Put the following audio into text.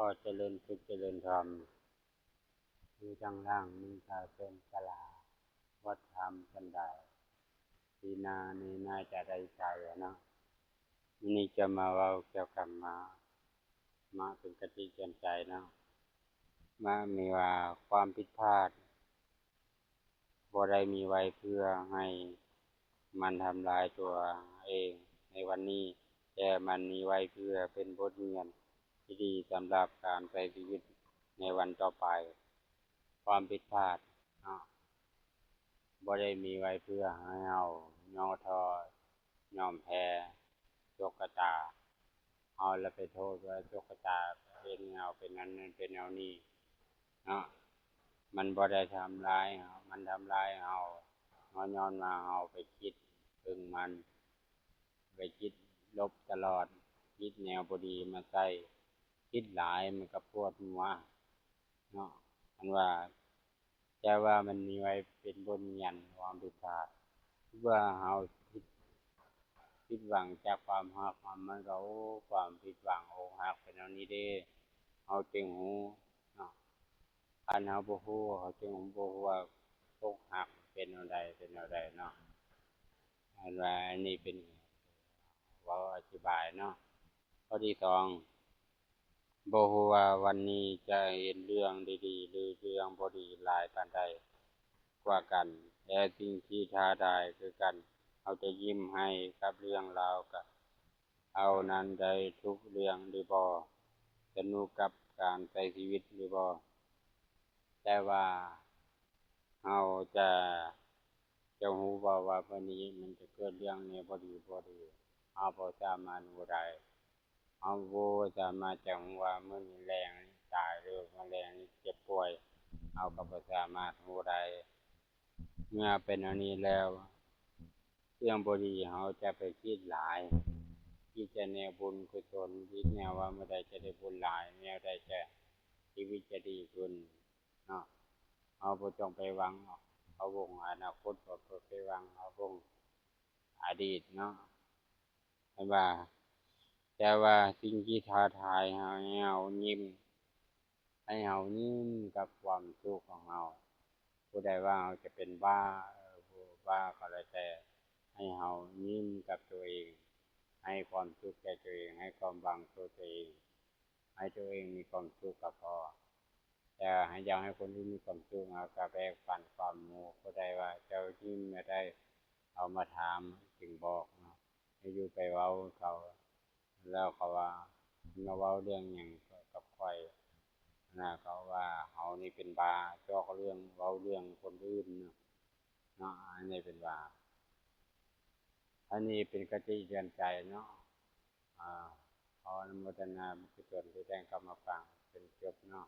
ก็เจริญสุขเจริญธรรมอยู่จังล่างมีตาเป็นกะลาวัดธรรมกันได้ปีนานี่น่าจะได้ใจเนาะนี่จะมาเว้าเกี่ยวกับมาเป็นกติเตือนใจเนาะมามีว่าความผิดพลาดบ่ได้มีไว้เพื่อให้มันทำลายตัวเองในวันนี้แต่มันมีไว้เพื่อเป็นบทเรียนที่ดีสำหรับการใช้ชีวิตในวันต่อไปความผิดพลาดเนาะบ่ได้มีไว้เพื่อให้เราย่อท้อยอมแพ้โชคชะตาเอาแล้วไปโทษว่าโชคชะตาเป็นแนวเป็นนั้นเป็นแนวนี้เนาะมันบ่ได้ทำร้ายเรามันทำร้ายเราย้อนว่าเราไปคิดถึงมันไปคิดลบตลอดคิดแนวบ่ดีมาใส่คิดหลายมันก็ปวดหัวเนาะอันว่าแต่ว่ามันมีไว้เป็นบทเรียนความผิดพลาดว่าเราผิดหวังจากความรักมันก็ความผิดหวังอกหักเป็นแนวนี้เด้เราจึงรู้เนาะคันเราบ่รู้เราจึงบ่รู้ว่าอกหักเป็นแนวใดเนาะอันว่าอันนี้เป็นเว้าอธิบายเนาะข้อที่สองบ่รู้ว่าวันนี้จะเห็นเรื่องดีๆหรือเรื่องบ่ดีหลายปานใดกว่ากันแต่สิ่งที่ท้าทายคือกันเราจะยิ้มให้กับเรื่องราวกับเอานั้นได้ทุกเรื่องหรือบ่สนุกกับการใช้ชีวิตหรือบ่แต่ว่าเราจะรู้บ่ว่าวันนี้มันจะเกิดเรื่องแนวบ่ดีเราบ่สามารถรู้ได้เราบ่สามารถจะรู้ว่ามื้อนี้แล้งตายหรือมื้อแล้งเจ็บป่วยเราก็บ่สามารถรู้ได้เมื่อเป็นอันนี้แล้วเรื่องบ่ดีเราจะไปคิดหลายคิดแต่แนวบุญกุศลคิดแนวว่าเมื่อใดจะได้บุญหลายแนวใดจะชีวิตจะดีขึ้นเนาะเราบ่ต้องไปหวังเอาวงอนาคตบ่ไปหวังเอาวงอดีตเนาะให้ว่าแต่ว่าสิ่งที่ท้าทายเราให้เรายิ้มให้เรายิ้มกับความทุกข์ของเราผู้ใดว่าเราจะเป็นบ้าบ้าก็แล้วแต่ให้เรายิ้มกับตัวเองให้ความสุขแก่ตัวเองให้ความหวังตัวเองให้ตัวเองมีความสุขก็พอแต่ให้อยากให้คนอื่นมีความสุขเราก็แบ่งปันความหมู่ผู้ใดว่าเจ้ายิ้มไม่ได้เอามาถามจึงบอกเนาะให้อยู่ไปเว้าเขาแล้วเขาว่ามาเว้าเรื่องหยังกับข้อยนะเขาว่าเฮานี่เป็นบ้าเจาะเรื่องเว้าเรื่องคนอื่นเนาะอันนี้เป็นบ้าอันนี้เป็นกติเตือนใจเนาะขออนุโมทนาบุญกุศลที่ได้เข้ามาฟังเป็นจบเนาะ